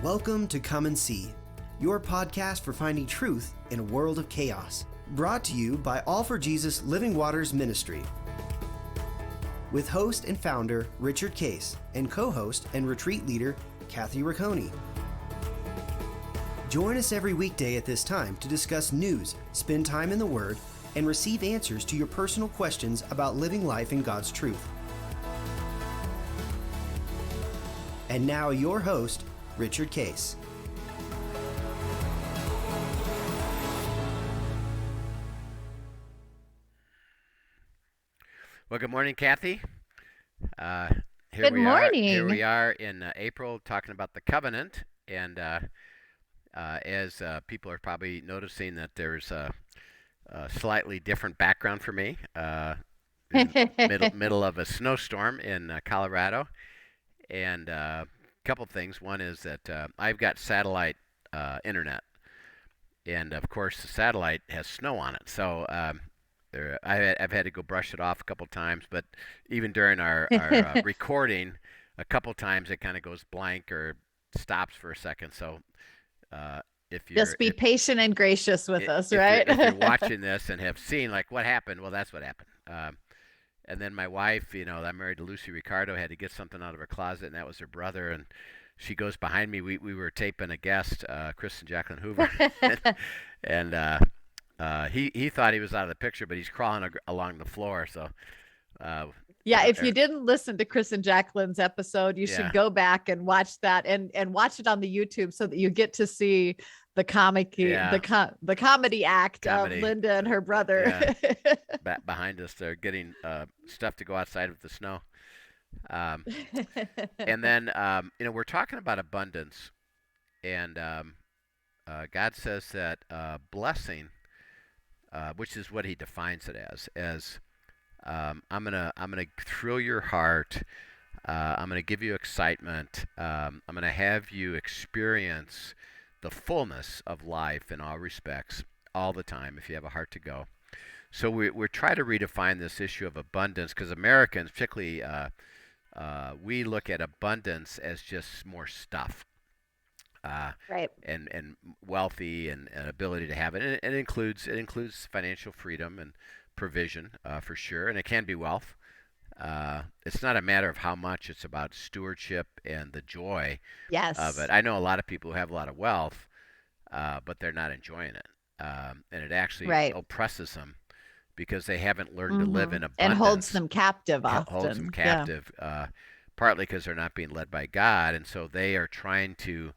Welcome to Come and See, your podcast for finding truth in a world of chaos. Brought to you by All for Jesus Living Waters Ministry. With host and founder Richard Case and co-host and retreat leader Kathy Ricconi. Join us every weekday at this time to discuss news, spend time in the Word, and receive answers to your personal questions about living life in God's truth. And now your host, Richard Case. Well, good morning, Kathy. Good morning. Here we are in April talking about the covenant, and as people are probably noticing that there's a slightly different background for me. Middle of a snowstorm in Colorado, and couple things. One is that I've got satellite internet, and of course the satellite has snow on it. So I've had to go brush it off a couple times. But even during our recording, a couple times it kind of goes blank or stops for a second. So if you're just be patient and gracious with us, if right? If you're watching this and have seen like what happened, well, that's what happened. And then my wife, I'm married to Lucy Ricardo, had to get something out of her closet, and that was her brother. And she goes behind me. We were taping a guest, Chris and Jacqueline Hoover, and he thought he was out of the picture, but he's crawling along the floor. So yeah, if you didn't listen to Chris and Jacqueline's episode, you should go back and watch that and watch it on the YouTube so that you get to see the comedy act of Linda and her brother. Yeah. Behind us, they're getting stuff to go outside with the snow. And then, we're talking about abundance, and God says that blessing, which is what He defines it as I'm gonna thrill your heart. I'm gonna give you excitement. I'm gonna have you experience the fullness of life in all respects, all the time, if you have a heart to go. So we're trying to redefine this issue of abundance, because Americans, particularly, we look at abundance as just more stuff, right? And wealthy and ability to have it. And it includes financial freedom and provision, for sure, and it can be wealth. It's not a matter of how much; it's about stewardship and the joy of it. I know a lot of people who have a lot of wealth, but they're not enjoying it, and it actually oppresses them because they haven't learned to live in abundance. And holds them captive often. Holds them captive, partly because they're not being led by God, and so they are trying to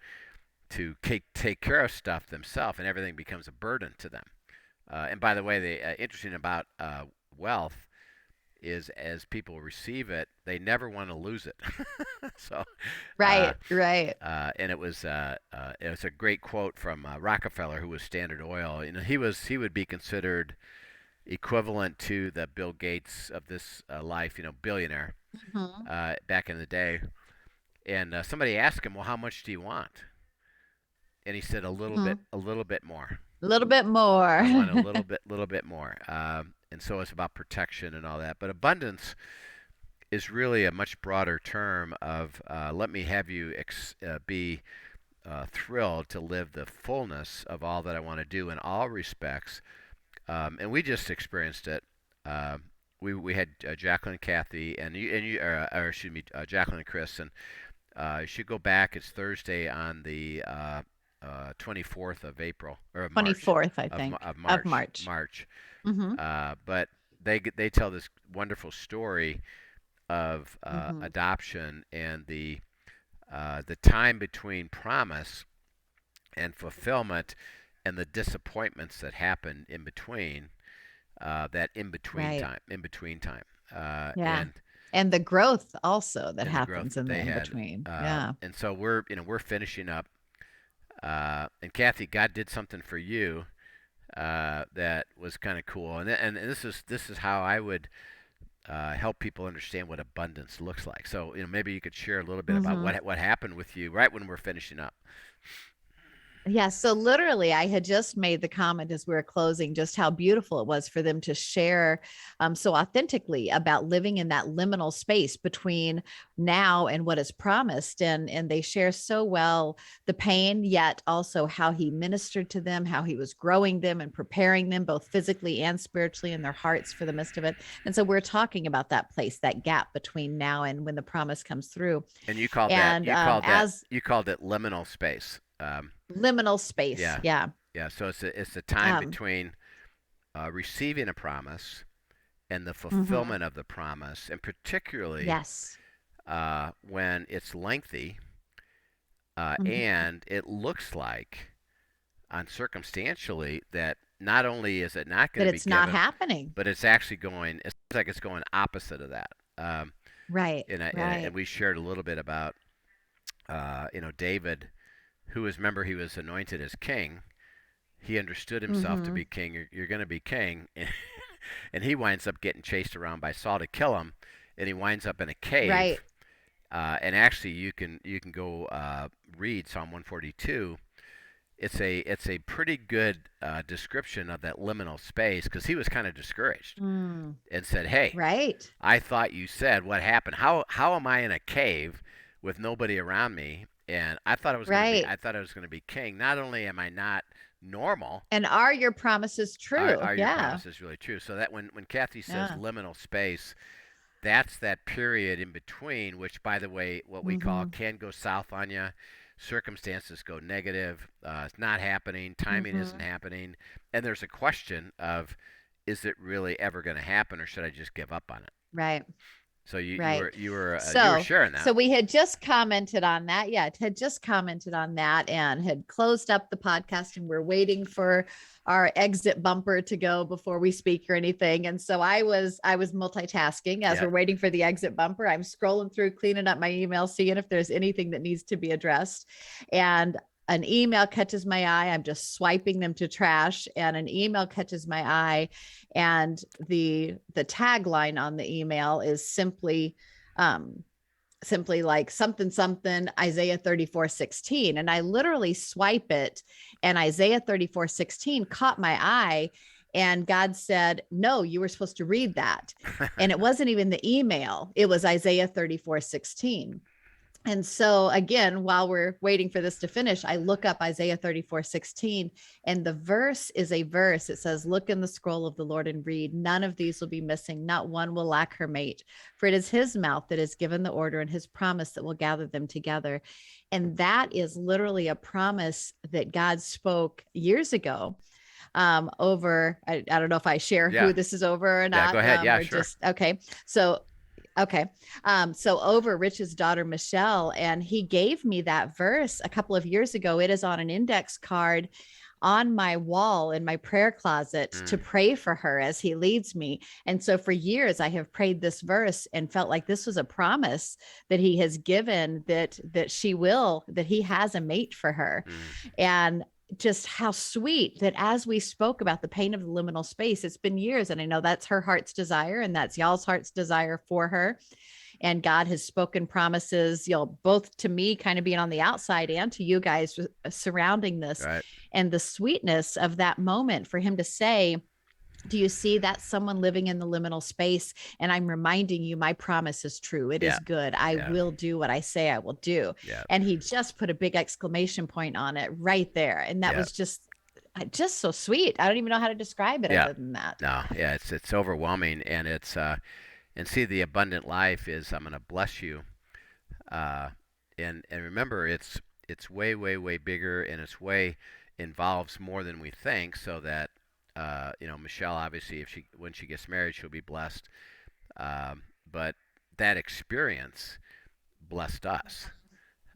take care of stuff themselves, and everything becomes a burden to them. And by the way, the interesting about wealth is as people receive it, they never want to lose it. So right. And it was a great quote from Rockefeller, who was Standard Oil. He would be considered equivalent to the Bill Gates of this life, billionaire, back in the day. And somebody asked him, "Well, how much do you want?" And he said, "A little bit more." A little bit more. I want a little bit more. And so it's about protection and all that. But abundance is really a much broader term of let me have you be thrilled to live the fullness of all that I want to do in all respects. And we just experienced it. We had Jacqueline and Kathy, and Jacqueline and Chris, and you should go back. It's Thursday on the 24th of April, or 24th, I think, of March. But they tell this wonderful story of adoption and the time between promise and fulfillment, and the disappointments that happen in between. That in between time. And the growth also that happens in the in between. And so we're finishing up. And Kathy, God did something for you that was kind of cool. And this is how I would help people understand what abundance looks like. So maybe you could share a little bit about what happened with you right when we're finishing up. Yeah. So literally, I had just made the comment as we were closing just how beautiful it was for them to share so authentically about living in that liminal space between now and what is promised. And they share so well the pain, yet also how he ministered to them, how he was growing them and preparing them both physically and spiritually in their hearts for the midst of it. And so we're talking about that place, that gap between now and when the promise comes through. And you called that And as you called it liminal space. liminal space. Yeah, Yeah. yeah. So it's the time Um, between receiving a promise and the mhm. fulfillment of the promise, and particularly Yes. when it's lengthy Mhm. and it looks like, on circumstantially, that not only is it not going That to be it's not given, happening. but it's actually going. It's like it's going opposite of that. Right. And Right. we shared a little bit about David, who was, remember, he was anointed as king. He understood himself to be Mhm. king. You're going to be king, and he winds up getting chased around by Saul to kill him, and he winds up in a cave. Right. And actually, you can go read Psalm 142. It's a pretty good description of that liminal space, because he was kind of discouraged Mm. and said, "Hey, Right. I thought you said what happened. How am I in a cave with nobody around me? And Right. I thought I was going to be king. Not only am I not normal, And are your promises true? are your Yeah. promises really true?" So that when Kathy says Yeah. liminal space, that's that period in between, which, by the way, what we call, Mhm. can go south on you. Circumstances go negative. It's not happening. Timing isn't Mhm. happening. And there's a question of, is it really ever going to happen, or should I just give up on it? Right. So Right. you were So, sharing that. so we had just commented on that. Yeah, had just commented on that and had closed up the podcast, and we're waiting for our exit bumper to go before we speak or anything. And so I was multitasking as Yeah. we're waiting for the exit bumper. I'm scrolling through, cleaning up my email, seeing if there's anything that needs to be addressed. And an email catches my eye. I'm just swiping them to trash, and an email catches my eye, and the tagline on the email is um simply like something something Isaiah 34:16, and I literally swipe it, and Isaiah 34:16 caught my eye, and God said, no, you were supposed to read that. And it wasn't even the email, it was Isaiah 34:16. And so again, while we're waiting for this to finish, I look up Isaiah 34:16, and the verse is a verse. It says, look in the scroll of the Lord and read. None of these will be missing. Not one will lack her mate. For it is his mouth that has given the order, and his promise that will gather them together. And that is literally a promise that God spoke years ago over. I don't know if I share Yeah. who this is over or Yeah. not, Go ahead. Yeah. or Sure. just, okay. So okay. So over Rich's daughter, Michelle, and he gave me that verse a couple of years ago. It is on an index card on my wall in my prayer closet to Mm. pray for her as he leads me. And so for years I have prayed this verse and felt like this was a promise that he has given, that he has a mate for her. Mm. And just how sweet that as we spoke about the pain of the liminal space, it's been years. And I know that's her heart's desire, and that's y'all's heart's desire for her. And God has spoken promises, both to me kind of being on the outside and to you guys surrounding this. Right. And the sweetness of that moment for him to say, do you see that someone living in the liminal space? And I'm reminding you, my promise is true. It Yeah. is good. I Yeah. will do what I say I will do. Yeah. And he just put a big exclamation point on it right there. And that Yeah. was just so sweet. I don't even know how to describe it Yeah. other than that. No. Yeah. It's overwhelming, and and see, the abundant life is, I'm going to bless you, uh, and remember, it's way, way, way bigger, and it's way involves more than we think. So that Michelle, obviously, if she when she gets married, she'll be blessed. But that experience blessed us,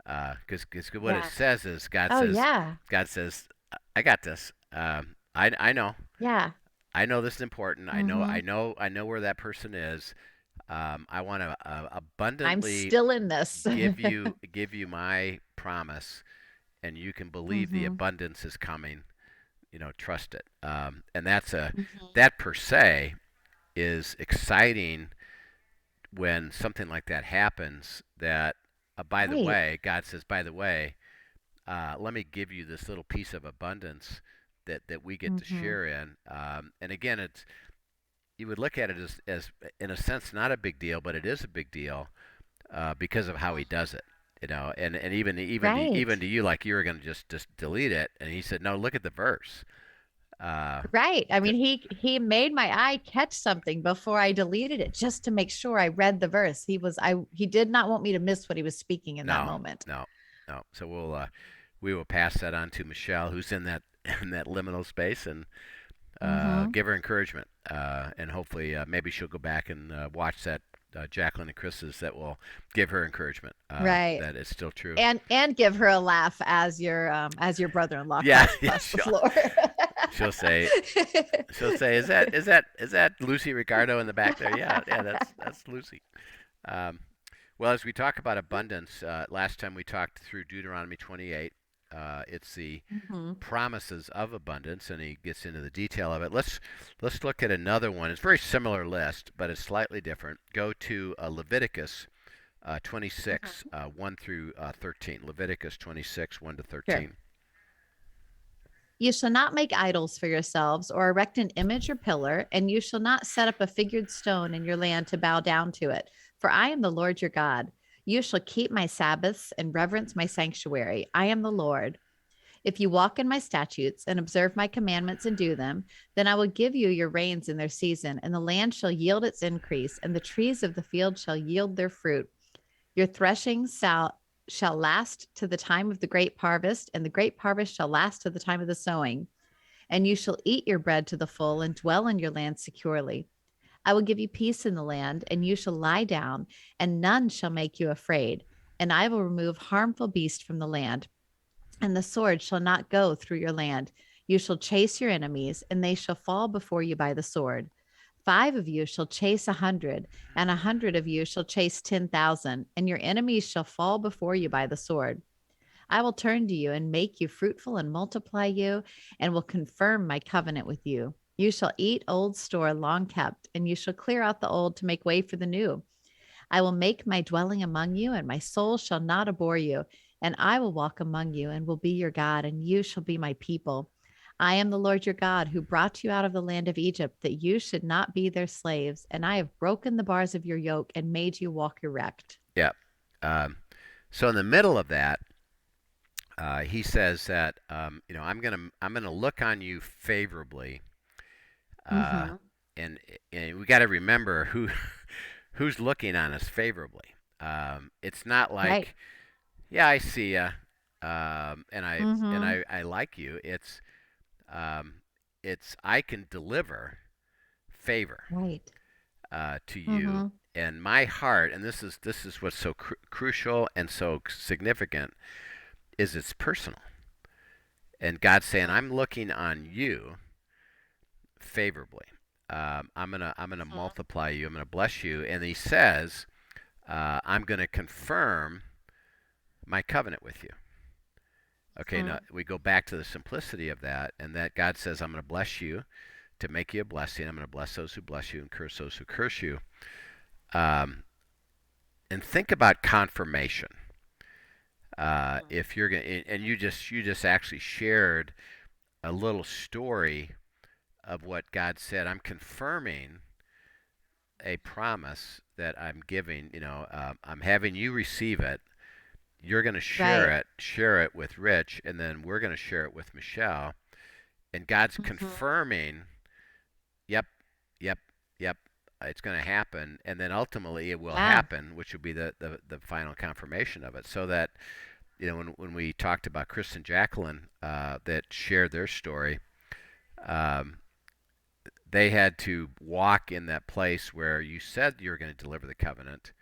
because what it Yeah. says is, Oh, yeah. God says, I got this. I know. Yeah. I know this is important. Mm-hmm. I know where that person is. I want to I'm abundantly still in this. give you my promise, and you can believe the Mm-hmm. abundance is coming. Trust it. And that's Mm-hmm. that per se is exciting when something like that happens. That by the Right. way, God says, by the way, let me give you this little piece of abundance that we get to share in. And again, you would look at it as in a sense not a big deal, but it is a big deal because of how he does it. And even to you, like you were going to just delete it, and he said, no, look at the verse. Right. I mean, he made my eye catch something before I deleted it just to make sure I read the verse. He did not want me to miss what he was speaking in that moment. No. So we will pass that on to Michelle, who's in that liminal space, and give her encouragement, and hopefully maybe she'll go back and watch that Jacqueline and Chris's that will give her encouragement. Right. That it's still true. And give her a laugh as your brother-in-law across the floor. She'll say, is that Lucy Ricardo in the back there? Yeah, that's Lucy. Well, as we talk about abundance, last time we talked through Deuteronomy 28. It's the promises of abundance, and he gets into the detail of it. Let's look at another one. It's a very similar list, but it's slightly different. Go to Leviticus 26, 1 through 13. Leviticus 26, 1 to 13. Sure. You shall not make idols for yourselves or erect an image or pillar, and you shall not set up a figured stone in your land to bow down to it. For I am the Lord your God. You shall keep my Sabbaths and reverence my sanctuary. I am the Lord. If you walk in my statutes and observe my commandments and do them, then I will give you your rains in their season, and the land shall yield its increase, and the trees of the field shall yield their fruit. Your threshing shall last to the time of the grape harvest, and the grape harvest shall last to the time of the sowing. And you shall eat your bread to the full and dwell in your land securely. I will give you peace in the land, and you shall lie down, and none shall make you afraid. And I will remove harmful beasts from the land, and the sword shall not go through your land. You shall chase your enemies, and they shall fall before you by the sword. 5 of you shall chase 100, and 100 of you shall chase 10,000, and your enemies shall fall before you by the sword. I will turn to you and make you fruitful and multiply you, and will confirm my covenant with you. You shall eat old store long kept, and you shall clear out the old to make way for the new. I will make my dwelling among you, and my soul shall not abhor you. And I will walk among you and will be your God, and you shall be my people. I am the Lord your God, who brought you out of the land of Egypt, that you should not be their slaves. And I have broken the bars of your yoke and made you walk erect. Yeah. So in the middle of that, he says that I'm gonna look on you favorably, and we got to remember who's looking on us favorably. It's not like, right. Yeah, I see ya, and I like you. It's I can deliver favor, right, to you, and my heart. And this is what's so crucial and so significant. Is it's personal, and God's saying, I'm looking on you favorably. I'm gonna multiply you. I'm gonna bless you, and He says, I'm gonna confirm my covenant with you. Okay, now we go back to the simplicity of that, and that God says, I'm gonna bless you to make you a blessing. I'm gonna bless those who bless you and curse those who curse you. And think about confirmation. If you're gonna, and you just actually shared a little story of what God said. I'm confirming a promise that I'm giving. I'm having you receive it. You're going to share it with Rich, and then we're going to share it with Michelle. And God's confirming, yep, it's going to happen, and then ultimately it will happen, which will be the final confirmation of it. So that, when we talked about Chris and Jacqueline that shared their story, they had to walk in that place where you said you were going to deliver the covenant,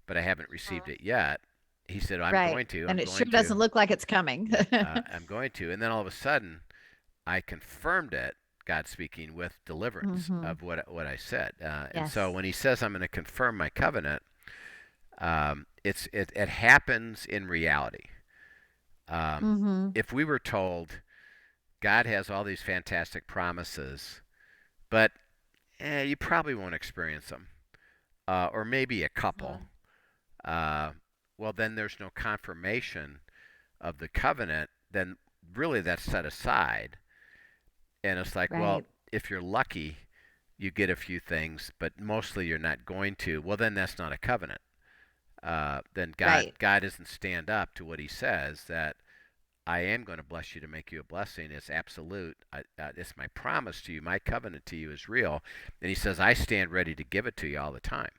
but I haven't received it yet. He said, I'm going to. And it sure doesn't look like it's coming. I'm going to. And then all of a sudden, I confirmed it, God speaking, with deliverance of what I said. And so when He says, I'm going to confirm my covenant, it happens in reality. If we were told God has all these fantastic promises, but you probably won't experience them, or maybe a couple, well, then there's no confirmation of the covenant, then really that's set aside. And it's like, well, Right. if you're lucky, you get a few things, but mostly you're not going to. Well, then that's not a covenant. Then Right. God doesn't stand up to what He says, that I am going to bless you to make you a blessing. It's absolute. It's my promise to you. My covenant to you is real. And He says, I stand ready to give it to you all the time.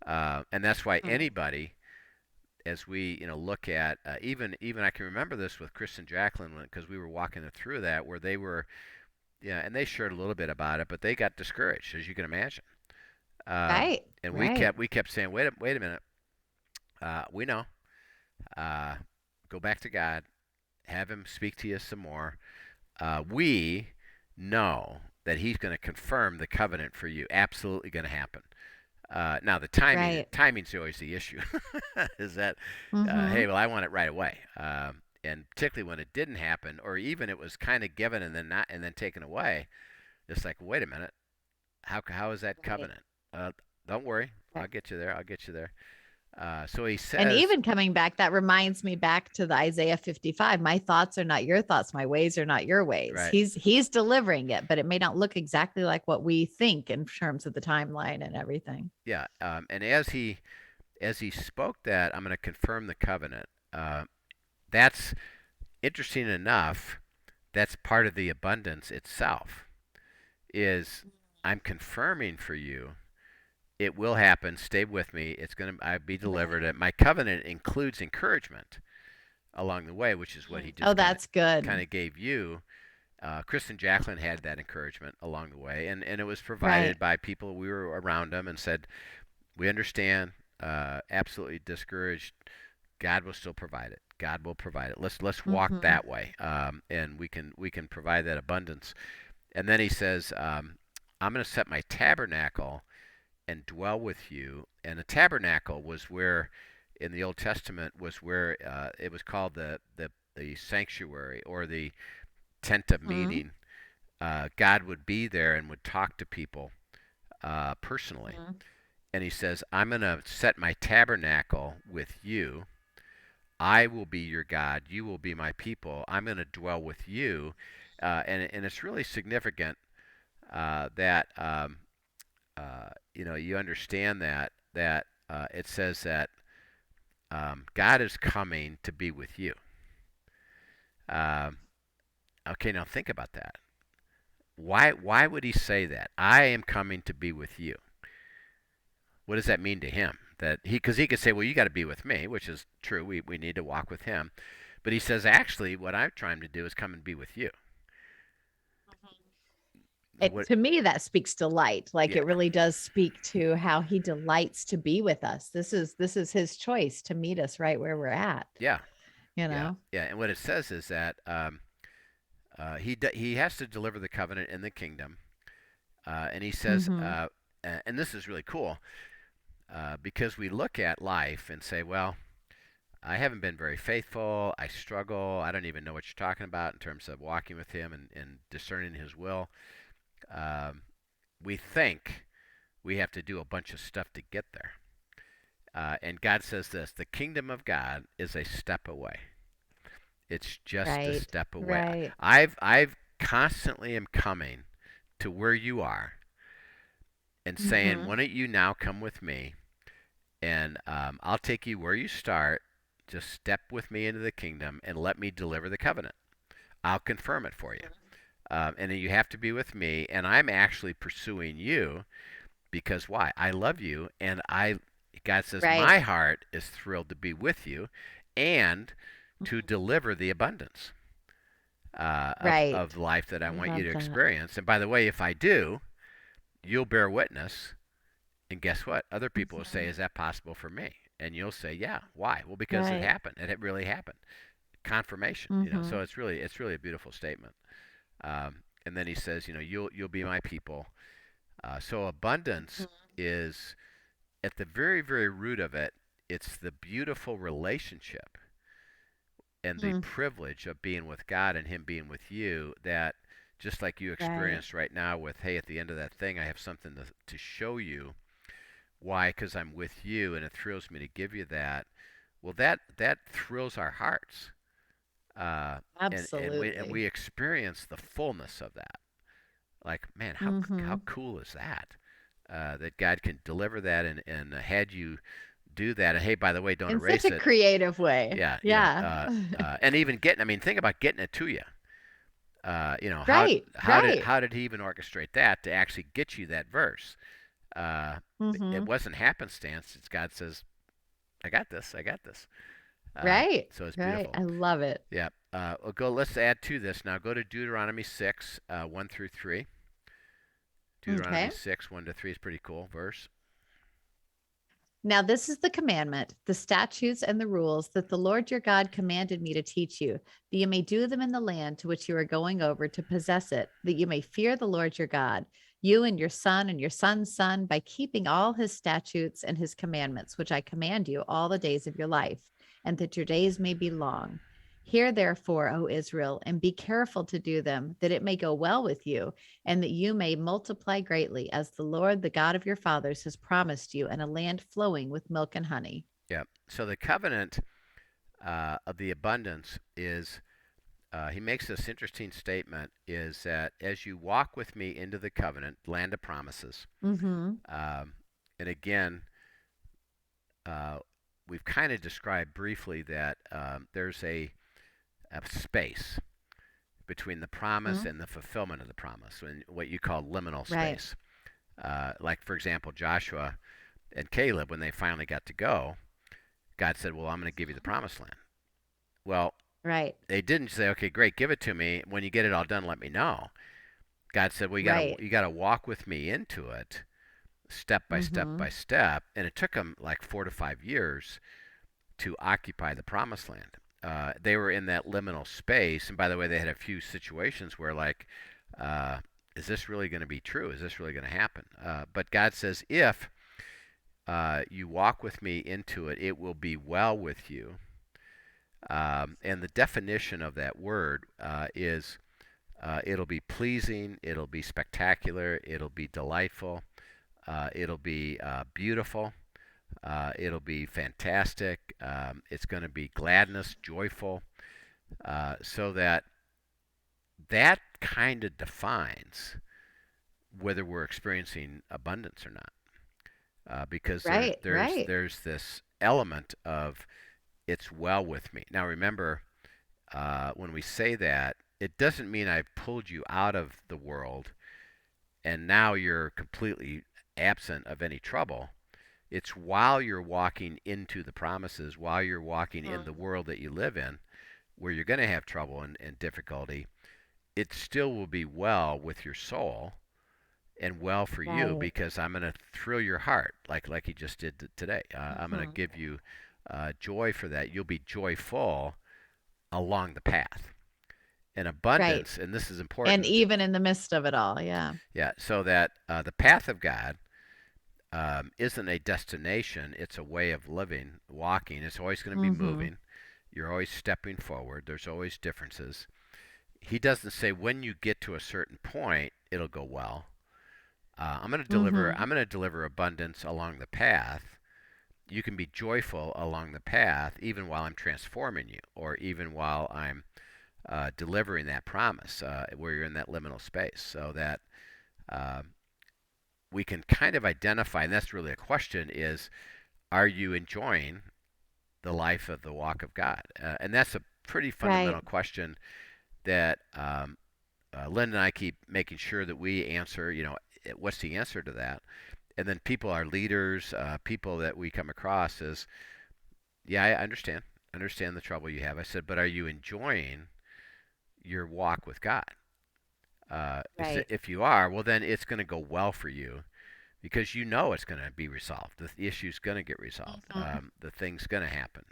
And that's why Mm. anybody, as we look at even I can remember this with Chris and Jacqueline, because we were walking them through that, where they were, yeah, and they shared a little bit about it, but they got discouraged, as you can imagine. Right. And Right. we kept saying, wait a minute, we know, uh, go back to God, have Him speak to you some more. We know that He's going to confirm the covenant for you. Absolutely going to happen. Now the Right. timing's always the issue. Is that, Mm-hmm. hey, well, I want it right away. And particularly when it didn't happen, or even it was kind of given and then not, and then taken away. It's like, wait a minute, how is that Right. covenant? Uh, don't worry, I'll Right. get you there. I'll get you there. So He And says, even coming back, that reminds me back to the Isaiah 55. My thoughts are not your thoughts. My ways are not your ways. right, He's delivering it, but it may not look exactly like what we think in terms of the timeline and everything. yeah. And as he spoke that, I'm going to confirm the covenant. That's interesting enough. That's part of the abundance itself. Is I'm confirming for you, it will happen. Stay with me. It's going to I be delivered. Right. My covenant includes encouragement along the way, which is what He Oh, just that's kind good. of gave you. Chris and Jacqueline had that encouragement along the way, and it was provided Right. by people. We were around them and said, we understand. Absolutely discouraged. God will still provide it. God will provide it. Let's walk Mm-hmm. that way, and we can provide that abundance. And then He says, I'm going to set my tabernacle and dwell with you. And the tabernacle was where, in the Old Testament, was where it was called the sanctuary, or the tent of Mm-hmm. meeting. God would be there and would talk to people personally. Mm-hmm. And He says, I'm going to set my tabernacle with you. I will be your God. You will be my people. I'm going to dwell with you. And it's really significant that you understand that it says that God is coming to be with you. Um, okay, now think about that. Why would He say that? I am coming to be with you. What does that mean to Him? That because he could say, well, you got to be with me, which is true. We need to walk with Him. But He says, actually, what I'm trying to do is come and be with you. It, What? to me, that speaks delight. Like Yeah, it really does speak to how He delights to be with us. This is His choice to meet us right where we're at. yeah, You yeah, know. yeah. And what it says is that he has to deliver the covenant in the kingdom, and He says, Mm-hmm. and this is really cool because we look at life and say, well, I haven't been very faithful. I struggle. I don't even know what you're talking about in terms of walking with Him and discerning His will. Um, we think we have to do a bunch of stuff to get there. And God says this: the kingdom of God is a step away. It's just a Right. step away. Right. I've constantly am coming to where you are and saying, Mm-hmm. why don't you now come with me, and I'll take you where you start. Just step with me into the kingdom and let me deliver the covenant. I'll confirm it for you. And you have to be with me, and I'm actually pursuing you because why? I love you, and God says Right. my heart is thrilled to be with you, and to deliver the abundance of Right. life that I I want you love to that. experience. And by the way, if I do, you'll bear witness. And guess what? Other people will say, Mhm. "Is that possible for me?" And you'll say, "Yeah." Why? Well, because it Right. happened. It really happened. Confirmation. Mm-hmm. So it's really a beautiful statement. And then He says, you'll be my people. So abundance is at the very, very root of it. It's the beautiful relationship and the Mm-hmm. privilege of being with God and Him being with you, that just like you Right. experienced right now with, hey, at the end of that thing, I have something to show you. Why? Because I'm with you and it thrills me to give you that. Well, that thrills our hearts. Absolutely. And we experience the fullness of that. Like, man, how cool is that? That God can deliver that and had you do that. And hey, by the way, don't In erase such a it. creative way. Yeah, Yeah. and even getting. I mean, think about getting it to you. Right. Right. How did he even orchestrate that to actually get you that verse? It wasn't happenstance. It's God says, "I got this. I got this." Right. So it's Right. beautiful. I love it. Yeah. We'll go. Let's add to this now. Go to Deuteronomy 6, 1 through 3. Deuteronomy Okay. 6, 1 to 3 is pretty cool verse. Now, this is the commandment, the statutes and the rules that the Lord your God commanded me to teach you, that you may do them in the land to which you are going over to possess it, that you may fear the Lord your God, you and your son's son, by keeping all his statutes and his commandments, which I command you all the days of your life, and that your days may be long. Hear therefore, O Israel, and be careful to do them, that it may go well with you, and that you may multiply greatly, as the Lord, the God of your fathers, has promised you, in a land flowing with milk and honey. Yeah. So the covenant of the abundance is, he makes this interesting statement, is that as you walk with me into the covenant, land of promises, and again, we've kind of described briefly that there's a space between the promise and the fulfillment of the promise, and what you call liminal space. Right. Like, for example, Joshua and Caleb, when they finally got to go, God said, well, I'm going to give you the promised land. Well, right. They didn't say, okay, great, give it to me. When you get it all done, let me know. God said, well, you got to walk with me into it, step by step by step. And it took them like 4 to 5 years to occupy the promised land. They were in that liminal space. And by the way, they had a few situations where, like, is this really going to be true? Is this really going to happen? But God says, if you walk with me into it, it will be well with you. And the definition of that word is it'll be pleasing, it'll be spectacular, it'll be delightful, it'll be beautiful. It'll be fantastic. It's going to be gladness, joyful, so that kind of defines whether we're experiencing abundance or not. Because there's this element of it's well with me. Now remember, when we say that, it doesn't mean I pulled you out of the world and now you're completely absent of any trouble. It's while you're walking into the promises, while you're walking in the world that you live in, where you're going to have trouble and difficulty, it still will be well with your soul and well for you, because I'm going to thrill your heart like he just did today. I'm going to give you joy for that. You'll be joyful along the path. And abundance, and this is important. And even in the midst of it all, yeah. Yeah, so that the path of God isn't a destination, it's a way of living, walking. It's always going to be moving. You're always stepping forward. There's always differences. He doesn't say when you get to a certain point, it'll go well. I'm going to deliver abundance along the path. You can be joyful along the path even while I'm transforming you, or even while I'm delivering that promise, where you're in that liminal space, so that we can kind of identify, and that's really a question, is are you enjoying the life of the walk of God? And that's a pretty fundamental question that Lynn and I keep making sure that we answer, what's the answer to that? And then people, our leaders, people that we come across is, yeah, I understand the trouble you have. I said, but are you enjoying your walk with God? If you are, well, then it's going to go well for you, because it's going to be resolved. The issue's going to get resolved. The thing's going to happen.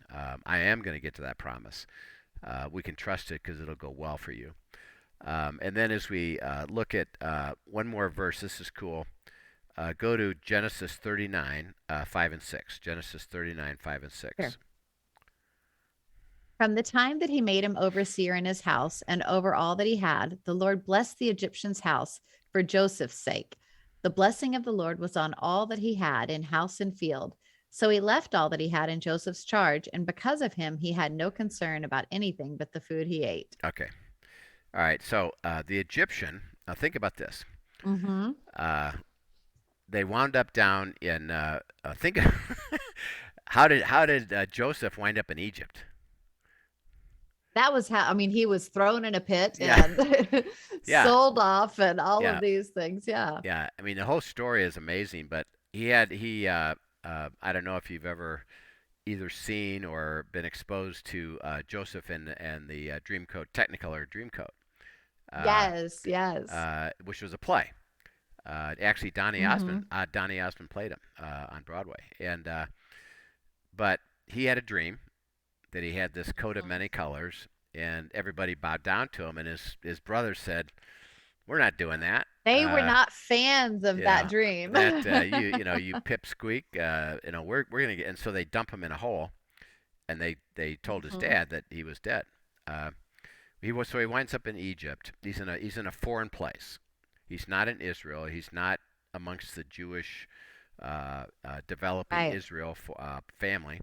I am going to get to that promise. We can trust it because it'll go well for you. And then as we look at one more verse, this is cool. Go to Genesis 39, 5 and 6. Genesis 39, 5 and 6. Sure. From the time that he made him overseer in his house and over all that he had, the Lord blessed the Egyptian's house for Joseph's sake. The blessing of the Lord was on all that he had in house and field, So he left all that he had in Joseph's charge, and because of him, he had no concern about anything but the food he ate. Okay. All right. So the Egyptian. Now think about this. Mm-hmm. Uh, they wound up down in. Think. How did Joseph wind up in Egypt? That was how, I mean, he was thrown in a pit Yeah. and Yeah. sold off and all Yeah. of these things. Yeah. Yeah. I mean, the whole story is amazing, but I don't know if you've ever either seen or been exposed to Joseph and the Dreamcoat Technicolor Dreamcoat, Yes. Yes. which was a play. Actually, Mm-hmm. Donny Osmond played him on Broadway, and but he had a dream that he had this coat of many colors, and everybody bowed down to him, and his brother said, "We're not doing that." They were not fans of that Yeah, dream. that you pipsqueak, we're gonna get, and so they dump him in a hole, and they told his Mhm. dad that he was dead. Uh, he winds up in Egypt. He's in a foreign place. He's not in Israel. He's not amongst the Jewish developing Right. Israel family.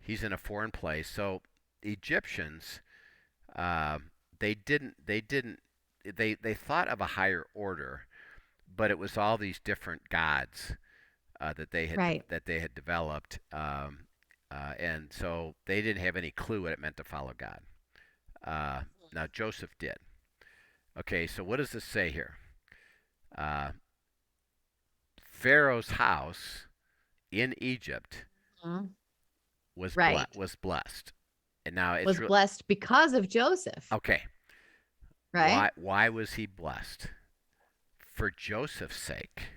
He's in a foreign place. So Egyptians, uh, they thought of a higher order, but it was all these different gods Right. that they had developed, and so they didn't have any clue what it meant to follow God. Uh, Now Joseph did. Okay, so what does this say here? Uh, Pharaoh's house in Egypt Mhm. was Right. was blessed, and now it's Was blessed because of Joseph. okay. Right. Why was he blessed? For Joseph's sake.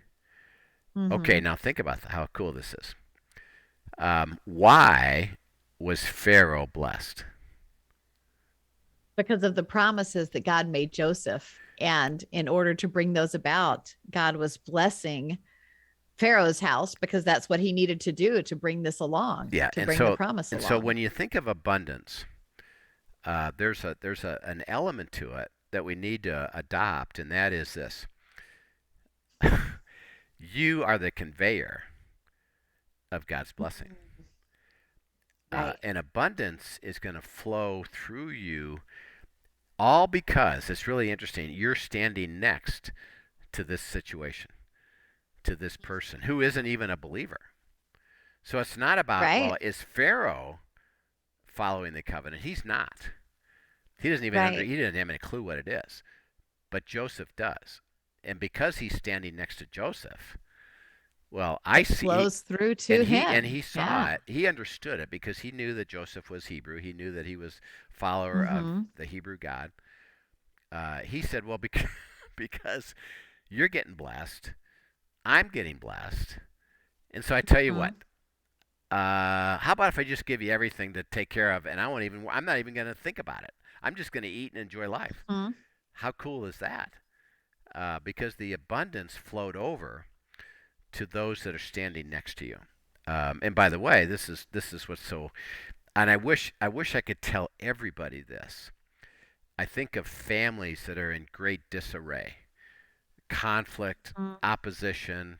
Okay, Mm-hmm. now think about how cool this is. Why was Pharaoh blessed? Because of the promises that God made Joseph. And in order to bring those about, God was blessing Pharaoh's house because that's what he needed to do to bring this along, Yeah, to bring the promise and so along. when you think of abundance, there's an element to it that we need to adopt, and that is this: you are the conveyor of God's blessing. Right. And abundance is going to flow through you, all because it's really interesting. You're standing next to this situation, to this person who isn't even a believer. So it's not about, Right. well, is Pharaoh following the covenant? He's not. Right. He doesn't have any clue what it is. But Joseph does. And because he's standing next to Joseph, well, I It see, flows through to and him. he saw Yeah. it. He understood it because he knew that Joseph was Hebrew. He knew that he was follower of Mm-hmm. the Hebrew God. He said, well, because because you're getting blessed, I'm getting blessed, and so I tell you what. Mm-hmm. How about if I just give you everything to take care of, and I'm not even going to think about it. I'm just going to eat and enjoy life. Mm-hmm. How cool is that? Because the abundance flowed over to those that are standing next to you. And by the way, this is what's so. And I wish I could tell everybody this. I think of families that are in great disarray, conflict, opposition.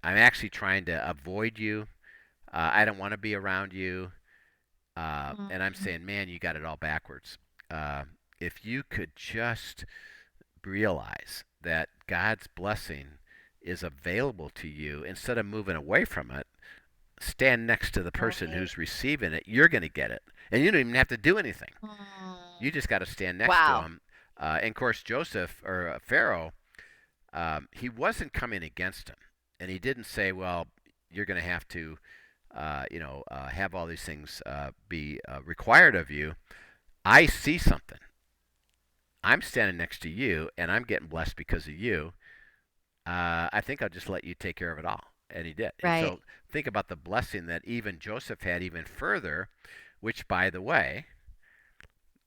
I'm actually trying to avoid you. I don't want to be around you. And I'm Mm-hmm. saying, man, you got it all backwards. Uh, if you could just realize that God's blessing is available to you instead of moving away from it, stand next to the person Right. who's receiving it. You're going to get it. And you don't even have to do anything. You Mm. just got to stand next to Wow. him. And of course, Joseph or Pharaoh, he wasn't coming against him. And he didn't say, well, you're going to have to, have all these things be required of you. I see something. I'm standing next to you, and I'm getting blessed because of you. I think I'll just let you take care of it all. And he did. And Right. so think about the blessing that even Joseph had even further, which, by the way,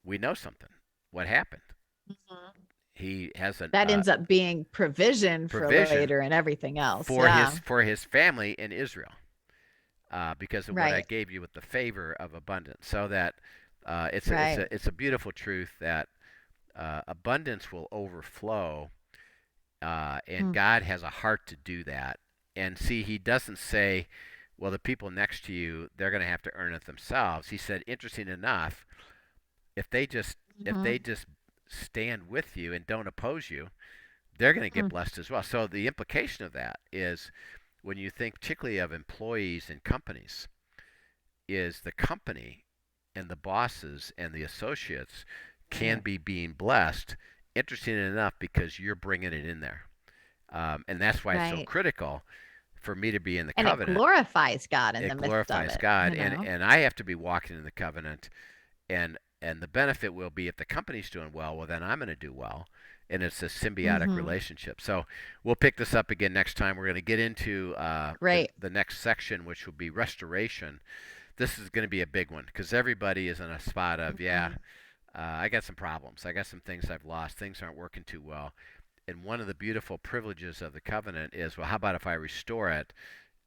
we know something. What happened? Mhm. He has a That ends up being provision for provision later and everything else. for Yeah. his family in Israel because of what I Right. gave you with the favor of abundance. So that Right. it's a beautiful truth that abundance will overflow, and Mm. God has a heart to do that. And see, He doesn't say, Well, the people next to you, they're going to have to earn it themselves. He said, interesting enough, if they just stand with you and don't oppose you, they're going to get blessed as well. So the implication of that is, when you think particularly of employees and companies, is the company and the bosses and the associates can be being blessed, interesting enough, because you're bringing it in there. And that's why it's so critical for me to be in the covenant. And it glorifies God in the midst of it. It glorifies God. And I have to be walking in the covenant. And the benefit will be, if the company's doing well, then I'm going to do well. And it's a symbiotic relationship. So we'll pick this up again next time. We're going to get into the next section, which will be restoration. This is going to be a big one, because everybody is in a spot of, I got some problems. I got some things I've lost. Things aren't working too well. And one of the beautiful privileges of the covenant is, well, how about if I restore it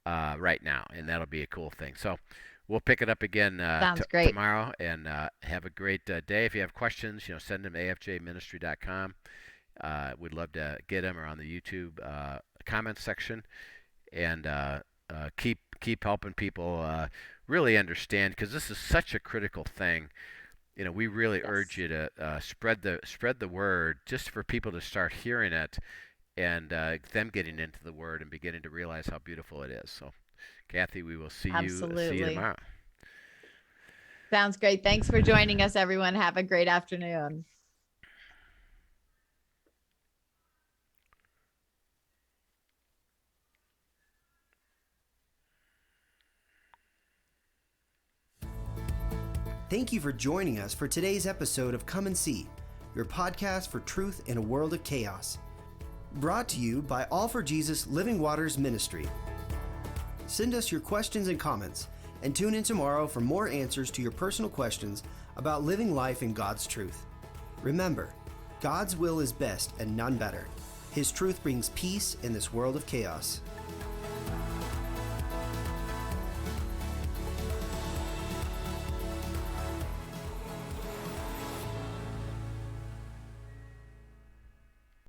right now? And that'll be a cool thing. So we'll pick it up again tomorrow, and have a great day. If you have questions, send them to afjministry.com. We'd love to get them, or on the YouTube comments section. And keep helping people really understand, because this is such a critical thing. We really urge you to spread the word, just for people to start hearing it, and them getting into the word and beginning to realize how beautiful it is. So, Kathy, we will see you tomorrow. Sounds great. Thanks for joining us, everyone. Have a great afternoon. Thank you for joining us for today's episode of Come and See, your podcast for truth in a world of chaos. Brought to you by All for Jesus Living Waters Ministry. Send us your questions and comments, and tune in tomorrow for more answers to your personal questions about living life in God's truth. Remember, God's will is best and none better. His truth brings peace in this world of chaos.